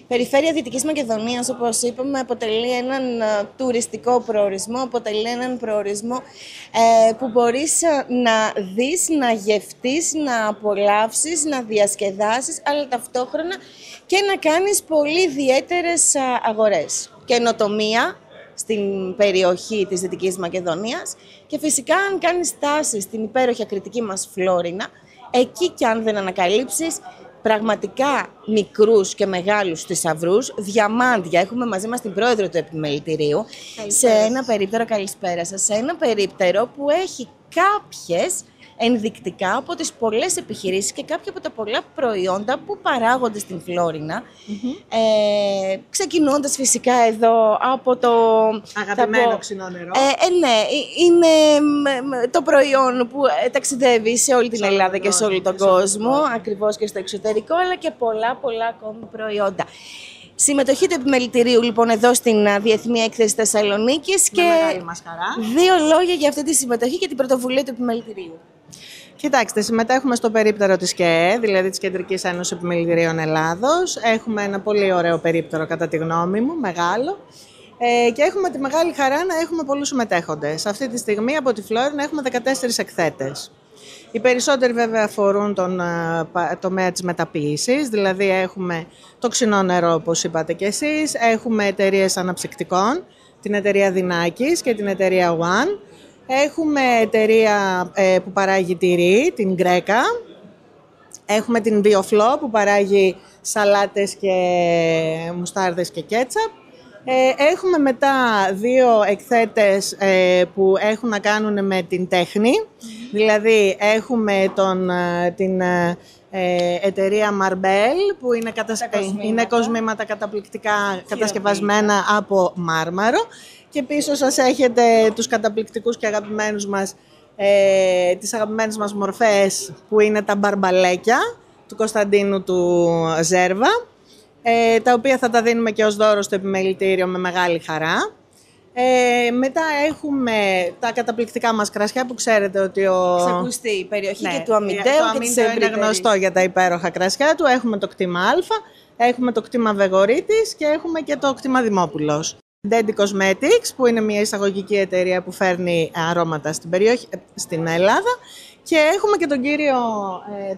περιφέρεια Δυτικής Μακεδονίας, όπως είπαμε, αποτελεί έναν τουριστικό προορισμό, αποτελεί έναν προορισμό που μπορείς να δεις, να γευτείς, να απολαύσεις, να διασκεδάσεις, αλλά ταυτόχρονα και να κάνεις πολύ ιδιαίτερες αγορές. Καινοτομία στην περιοχή της Δυτικής Μακεδονίας και φυσικά αν κάνεις στάση στην υπέροχη ακριτική μας Φλόρινα, εκεί κι αν δεν ανακαλύψεις πραγματικά μικρούς και μεγάλους θησαυρούς, διαμάντια. Έχουμε μαζί μας την πρόεδρο του επιμελητηρίου, σε ένα περίπτερο, καλησπέρα σας, σε ένα περίπτερο που έχει κάποιες ενδεικτικά από τις πολλές επιχειρήσεις και κάποια από τα πολλά προϊόντα που παράγονται στην Φλόρινα. Ξεκινώντας φυσικά εδώ από το αγαπημένο ξινό νερό. Ναι, είναι το προϊόν που ταξιδεύει σε όλη την Ελλάδα και σε όλο τον κόσμο, ακριβώς και στο εξωτερικό, αλλά και πολλά ακόμη προϊόντα. Συμμετοχή του επιμελητηρίου λοιπόν εδώ στην Διεθνή Έκθεση Θεσσαλονίκης και μεγάλη μας χαρά. 2 λόγια για αυτή τη συμμετοχή και την πρωτοβουλία του επιμελητηρίου. Κοιτάξτε, συμμετέχουμε στο περίπτερο της ΚΕΕ, δηλαδή της Κεντρικής Ένωσης Επιμελητηρίων Ελλάδος. Έχουμε ένα πολύ ωραίο περίπτερο κατά τη γνώμη μου, μεγάλο. Και έχουμε τη μεγάλη χαρά να έχουμε πολλούς συμμετέχοντες. Αυτή τη στιγμή από τη Φλόρινα έχουμε 14 εκθέτες. Οι περισσότεροι βέβαια αφορούν τον τομέα της μεταποίησης, δηλαδή έχουμε το ξινό νερό όπως είπατε και εσείς, έχουμε εταιρείες αναψυκτικών, την εταιρεία Δυνάκης και την εταιρεία One, έχουμε εταιρεία που παράγει τυρί, την Γκρέκα, έχουμε την Bioflo που παράγει σαλάτες και μουστάρδες και κέτσαπ. Έχουμε μετά 2 εκθέτες που έχουν να κάνουν με την τέχνη, δηλαδή έχουμε την εταιρεία Marbel που είναι κοσμήματα καταπληκτικά κατασκευασμένα από μάρμαρο και πίσω σας έχετε τους καταπληκτικούς και αγαπημένους μας, τις αγαπημένες μας μορφές που είναι τα μπαρμπαλέκια του Κωνσταντίνου του Ζέρβα, τα οποία θα τα δίνουμε και ως δώρο στο επιμελητήριο με μεγάλη χαρά. Μετά έχουμε τα καταπληκτικά μας κρασιά που ξέρετε ότι ξακουστεί η περιοχή και του Αμυντέου και της είναι γνωστό για τα υπέροχα κρασιά του. Έχουμε το κτήμα Α, έχουμε το κτήμα Βεγορίτης και έχουμε και το κτήμα Δημόπουλος. Dendi Cosmetics που είναι μια εισαγωγική εταιρεία που φέρνει αρώματα στην περιοχή, στην Ελλάδα. Και έχουμε και τον κύριο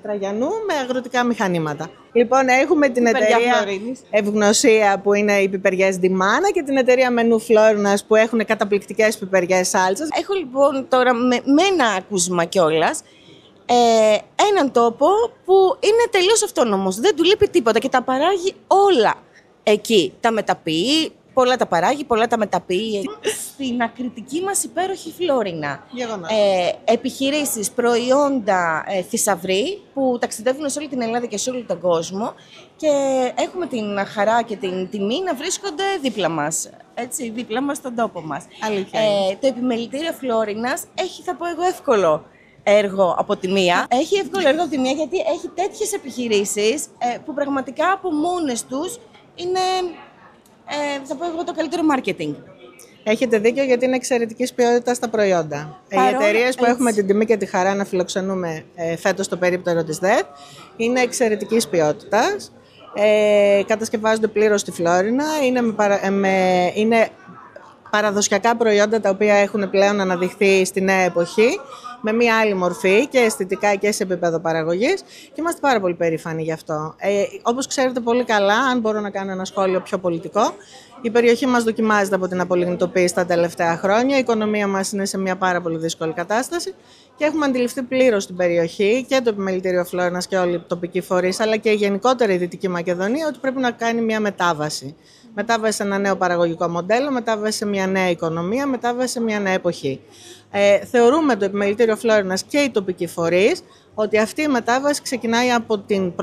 Τραγιανού με αγροτικά μηχανήματα. Λοιπόν, έχουμε την εταιρεία Ευγνωσία που είναι οι πιπεριές Ντιμάνα και την εταιρεία Μενού Φλόρινας που έχουν καταπληκτικές πιπεριές σάλτσας. Έχω λοιπόν τώρα με ένα άκουσμα κιόλας έναν τόπο που είναι τελείως αυτόνομος, δεν του λείπει τίποτα και τα παράγει όλα εκεί. Τα μεταποιεί, πολλά τα παράγει, πολλά τα μεταποιεί. Στην ακριτική μας υπέροχη Φλόρινα. Επιχειρήσεις, προϊόντα, θησαυροί που ταξιδεύουν σε όλη την Ελλάδα και σε όλο τον κόσμο και έχουμε την χαρά και την τιμή να βρίσκονται δίπλα μας, έτσι, δίπλα μας στον τόπο μας. Το επιμελητήριο Φλόρινας έχει, θα πω εγώ, εύκολο έργο από τη μία. Έχει εύκολο έργο από τη μία γιατί έχει τέτοιες επιχειρήσεις που πραγματικά από μόνες τους είναι... θα πω εγώ το καλύτερο marketing. Έχετε δίκιο γιατί είναι εξαιρετικής ποιότητας στα προϊόντα. Οι εταιρείες που έχουμε την τιμή και τη χαρά να φιλοξενούμε φέτος στο περίπτερο της ΔΕΘ είναι εξαιρετικής ποιότητας. Κατασκευάζονται πλήρως στη Φλόρινα. Είναι παραδοσιακά προϊόντα τα οποία έχουν πλέον αναδειχθεί στη νέα εποχή με μια άλλη μορφή και αισθητικά και σε επίπεδο παραγωγής και είμαστε πάρα πολύ περήφανοι γι' αυτό. Όπως ξέρετε πολύ καλά, αν μπορώ να κάνω ένα σχόλιο πιο πολιτικό, η περιοχή μας δοκιμάζεται από την απολιγνητοποίηση τα τελευταία χρόνια, η οικονομία μας είναι σε μια πάρα πολύ δύσκολη κατάσταση και έχουμε αντιληφθεί πλήρως την περιοχή και το Επιμελητήριο Φλόρινας και όλοι οι τοπικοί φορείς, αλλά και η γενικότερη Δυτική Μακεδονία, ότι πρέπει να κάνει μια μετάβαση. Μετάβαση σε ένα νέο παραγωγικό μοντέλο, μετάβαση σε μια νέα οικονομία, μετάβαση σε μια νέα εποχή. Θεωρούμε το Επιμελητήριο Φλόρινας και οι τοπικοί φορείς ότι αυτή η μετάβαση ξεκινάει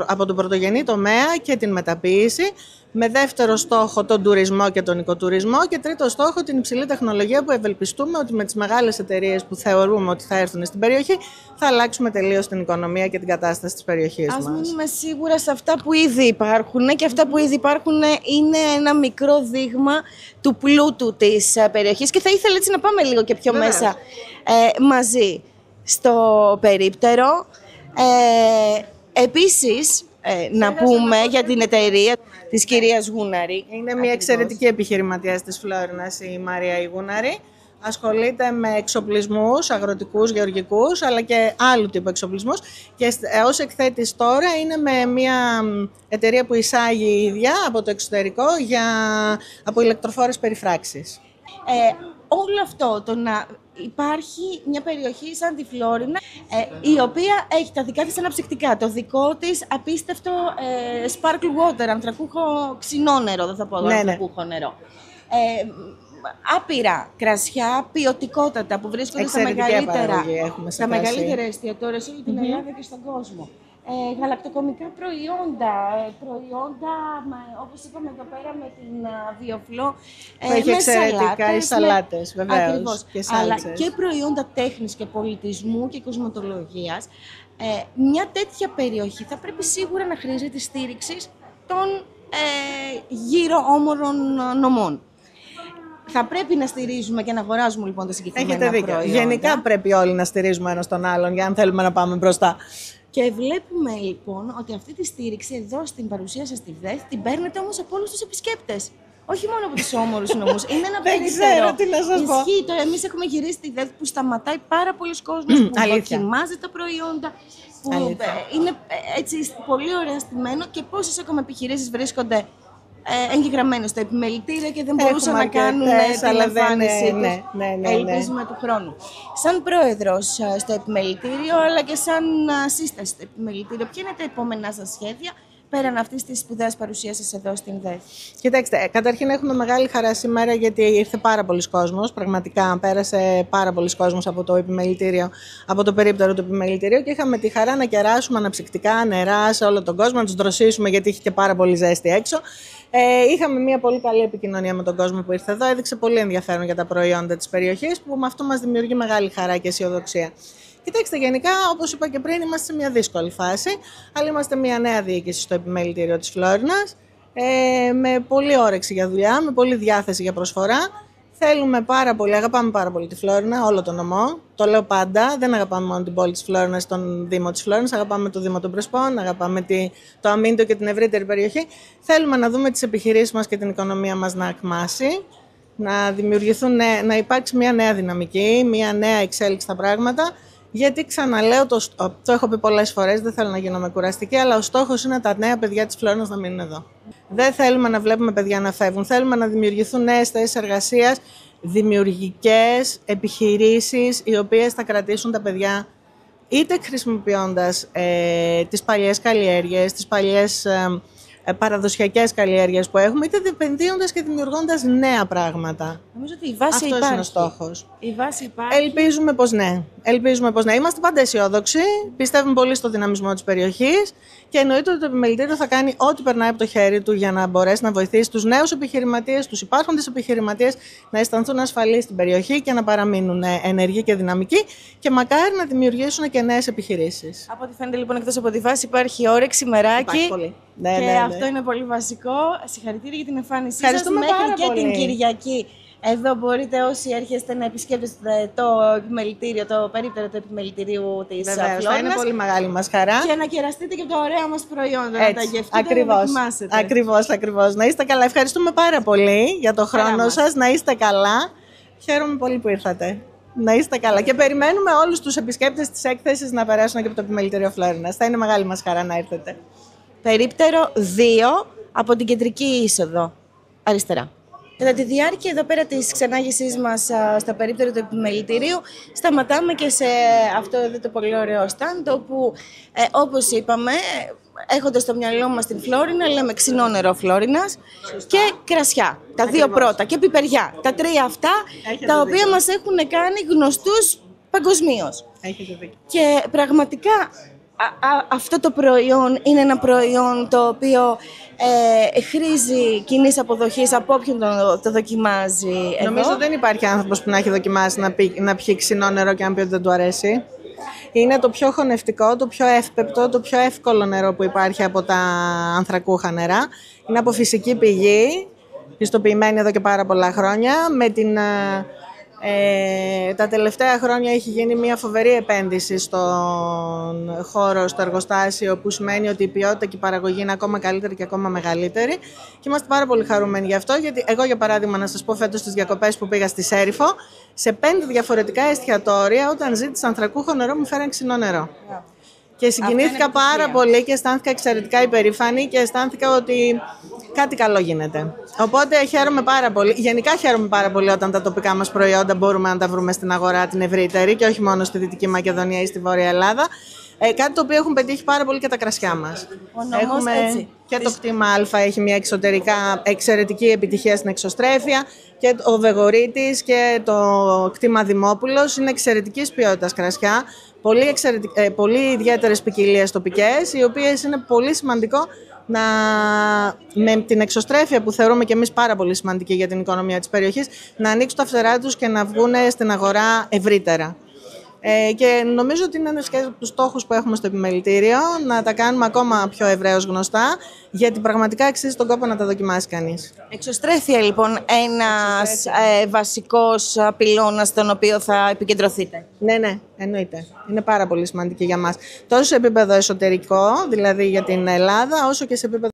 από τον πρωτογενή τομέα και την μεταποίηση, με δεύτερο στόχο τον τουρισμό και τον οικοτουρισμό και τρίτο στόχο την υψηλή τεχνολογία που ευελπιστούμε ότι με τις μεγάλες εταιρείες που θεωρούμε ότι θα έρθουν στην περιοχή θα αλλάξουμε τελείως την οικονομία και την κατάσταση της περιοχής μας. Ας μείνουμε σίγουρα σε αυτά που ήδη υπάρχουν και αυτά που ήδη υπάρχουν είναι ένα μικρό δείγμα του πλούτου της περιοχής και θα ήθελα έτσι να πάμε λίγο και πιο μέσα μαζί στο περίπτερο. Επίσης, να πούμε για την εταιρεία της κυρίας Γούναρη. Είναι μια εξαιρετική επιχειρηματίας της Φλόρινας η Μαρία η Γούναρη. Ασχολείται με εξοπλισμούς, αγροτικούς, γεωργικούς, αλλά και άλλου τύπου εξοπλισμούς. Και ως εκθέτης τώρα είναι με μια εταιρεία που εισάγει η ίδια από το εξωτερικό από ηλεκτροφόρες περιφράξεις. Όλο αυτό, το να υπάρχει μια περιοχή σαν τη Φλόρινα, η οποία έχει τα δικά της αναψυκτικά, το δικό της απίστευτο sparkle water, ανθρακούχο ξινό νερό, δεν θα πω ανθρακούχο νερό. Άπειρα κρασιά, ποιοτικότατα που βρίσκονται στα μεγαλύτερα εστιατόρια σε όλη την Ελλάδα και στον κόσμο. Γαλακτοκομικά προϊόντα, όπως είπαμε εδώ πέρα με την Βιοφλό, έχει εξαιρετικά οι σαλάτες, βεβαίως, και αλλά και προϊόντα τέχνης και πολιτισμού και κοσμοτολογίας. Μια τέτοια περιοχή θα πρέπει σίγουρα να χρήζει τη στήριξη των γύρω όμορων νομών. Θα πρέπει να στηρίζουμε και να αγοράζουμε λοιπόν τα συγκεκριμένα προϊόντα. Γενικά πρέπει όλοι να στηρίζουμε ένας τον άλλον για αν θέλουμε να πάμε μπροστά. Και βλέπουμε λοιπόν ότι αυτή τη στήριξη εδώ στην παρουσία σας στη ΔΕΘ την παίρνετε όμως από όλους τους επισκέπτες. Όχι μόνο από τους όμορους νομούς. Είναι ένα περίπτερο. Δεν ξέρω τι να σας πω. Ισχύει. Εμείς έχουμε γυρίσει τη ΔΕΘ που σταματάει πάρα πολλοί κόσμος που δοκιμάζει τα προϊόντα. Που είναι έτσι πολύ ωραία στημένο και πόσες ακόμα επιχειρήσεις βρίσκονται εγγεγραμμένοι στο επιμελητήριο και δεν μπορούσαν να κάνουν την εμφάνισή τους. Ελπίζουμε του χρόνου. Σαν πρόεδρος στο επιμελητήριο, αλλά και σαν σύσταση στο επιμελητήριο, ποια είναι τα επόμενά σας σχέδια πέραν αυτής της σπουδαίας παρουσίας σας εδώ στην ΔΕΘ? Κοιτάξτε, καταρχήν έχουμε μεγάλη χαρά σήμερα γιατί ήρθε πάρα πολλοί κόσμος. Πραγματικά πέρασε πάρα πολλοί κόσμος από το επιμελητήριο, από το περίπτερο του επιμελητηρίου και είχαμε τη χαρά να κεράσουμε αναψυκτικά νερά σε όλο τον κόσμο, να τους δροσίσουμε γιατί είχε και πάρα πολύ ζέστη έξω. Είχαμε μια πολύ καλή επικοινωνία με τον κόσμο που ήρθε εδώ. Έδειξε πολύ ενδιαφέρον για τα προϊόντα της περιοχής, που με αυτό μας δημιουργεί μεγάλη χαρά και αισιοδοξία. Κοιτάξτε, γενικά, όπως είπα και πριν, είμαστε σε μια δύσκολη φάση, αλλά είμαστε μια νέα διοίκηση στο επιμελητήριο της Φλόρινας, με πολύ όρεξη για δουλειά, με πολύ διάθεση για προσφορά. Θέλουμε πάρα πολύ, αγαπάμε πάρα πολύ τη Φλόρινα, όλο τον νομό. Το λέω πάντα, δεν αγαπάμε μόνο την πόλη της Φλόρινας, τον Δήμο της Φλόρινας, αγαπάμε το Δήμο των Πρεσπών, αγαπάμε το Αμίντο και την ευρύτερη περιοχή. Θέλουμε να δούμε τις επιχειρήσεις μας και την οικονομία μας να ακμάσει, να υπάρξει μια νέα δυναμική, μια νέα εξέλιξη στα πράγματα. Γιατί ξαναλέω, το έχω πει πολλές φορές, δεν θέλω να γίνομαι κουραστική, αλλά ο στόχος είναι τα νέα παιδιά της Φλόρινας να μείνουν εδώ. Δεν θέλουμε να βλέπουμε παιδιά να φεύγουν. Θέλουμε να δημιουργηθούν νέες θέσεις εργασίας, δημιουργικές επιχειρήσεις, οι οποίες θα κρατήσουν τα παιδιά είτε χρησιμοποιώντας τις παλιές καλλιέργειες, τις παλιές παραδοσιακές καλλιέργειες που έχουμε, είτε επενδύοντας και δημιουργώντας νέα πράγματα. Νομίζω ότι η βάση Αυτός είναι ο στόχος. Η βάση υπάρχει. Ελπίζουμε πως ναι. Είμαστε πάντα αισιόδοξοι, πιστεύουμε πολύ στο δυναμισμό της περιοχής και εννοείται ότι το επιμελητήριο θα κάνει ό,τι περνάει από το χέρι του για να μπορέσει να βοηθήσει τους νέους επιχειρηματίες, τους υπάρχοντες επιχειρηματίες να αισθανθούν ασφαλείς στην περιοχή και να παραμείνουν ενεργοί και δυναμικοί και μακάρι να δημιουργήσουν και νέες επιχειρήσεις. Από ό,τι φαίνεται λοιπόν, εκτός από τη βάση υπάρχει όρεξη, μεράκι. Και αυτό είναι πολύ βασικό. Συγχαρητήρια για την εμφάνισή σας. Μέχρι και την Κυριακή. Εδώ μπορείτε όσοι έρχεστε να επισκέπτεστε το επιμελητήριο, το περίπτερο του επιμελητηρίου της Φλόρινας. Θα είναι πολύ μεγάλη μας χαρά. Και να κεραστείτε και τα ωραία μας προϊόντα, να τα γευτείτε και να δοκιμάσετε. Ακριβώς. Να είστε καλά. Ευχαριστούμε πάρα πολύ για το χρόνο σας. Να είστε καλά. Χαίρομαι πολύ που ήρθατε. Να είστε καλά. Και περιμένουμε όλους τους επισκέπτες της έκθεσης να περάσουν και από το επιμελητήριο Φλόρινας. Θα είναι μεγάλη μας χαρά να έρθετε. Περίπτερο 2 από την κεντρική είσοδο, αριστερά. Κατά τη διάρκεια εδώ πέρα της ξενάγησής μας στο περίπτερο του επιμελητηρίου, σταματάμε και σε αυτό εδώ το πολύ ωραίο στάντ, όπου όπως είπαμε, έχοντας στο μυαλό μας την Φλόρινα, λέμε ξινό νερό Φλόρινας και κρασιά, τα δύο πρώτα, και πιπεριά, τα τρία αυτά, τα οποία μας έχουν κάνει γνωστούς παγκοσμίως. Και πραγματικά αυτό το προϊόν είναι ένα προϊόν το οποίο χρήζει κοινής αποδοχής από όποιον το δοκιμάζει εδώ. Νομίζω δεν υπάρχει άνθρωπος που να έχει δοκιμάσει να πιει ξινό νερό και να πει ότι δεν του αρέσει. Είναι το πιο χωνευτικό, το πιο εύπεπτο, το πιο εύκολο νερό που υπάρχει από τα ανθρακούχα νερά. Είναι από φυσική πηγή, πιστοποιημένη εδώ και πάρα πολλά χρόνια, με την Τα τελευταία χρόνια έχει γίνει μια φοβερή επένδυση στον χώρο, στο εργοστάσιο, που σημαίνει ότι η ποιότητα και η παραγωγή είναι ακόμα καλύτερη και ακόμα μεγαλύτερη. Και είμαστε πάρα πολύ χαρούμενοι γι' αυτό, γιατί εγώ, για παράδειγμα, να σας πω, φέτος στις διακοπές που πήγα στη Σέριφο, σε 5 διαφορετικά εστιατόρια, όταν ζήτησα ανθρακούχο νερό, μου φέραν ξινό νερό. Και συγκινήθηκα πάρα πολύ και αισθάνθηκα εξαιρετικά υπερήφανη και αισθάνθηκα ότι κάτι καλό γίνεται. Οπότε χαίρομαι πάρα πολύ. Γενικά χαίρομαι πάρα πολύ όταν τα τοπικά μας προϊόντα μπορούμε να τα βρούμε στην αγορά την ευρύτερη και όχι μόνο στη Δυτική Μακεδονία ή στη Βόρεια Ελλάδα. Κάτι το οποίο έχουν πετύχει πάρα πολύ και τα κρασιά μας. Έχουμε έτσι. Και το κτήμα Α έχει μια εξωτερικά εξαιρετική επιτυχία στην εξωστρέφεια, και ο Βεγορίτης και το κτήμα Δημόπουλος είναι εξαιρετικής ποιότητας κρασιά, πολύ ιδιαίτερες ποικιλίες τοπικές, οι οποίες είναι πολύ σημαντικό με την εξωστρέφεια που θεωρούμε και εμείς πάρα πολύ σημαντική για την οικονομία της περιοχής, να ανοίξουν τα φτερά τους και να βγουν στην αγορά ευρύτερα. Και νομίζω ότι είναι ένας από τους στόχους που έχουμε στο επιμελητήριο, να τα κάνουμε ακόμα πιο ευρέως γνωστά, γιατί πραγματικά αξίζει τον κόπο να τα δοκιμάσει κανείς. Εξωστρέφεια, λοιπόν, ένας βασικός πυλώνας στον οποίο θα επικεντρωθείτε. Ναι, εννοείται. Είναι πάρα πολύ σημαντική για μας. Τόσο σε επίπεδο εσωτερικό, δηλαδή για την Ελλάδα, όσο και σε επίπεδο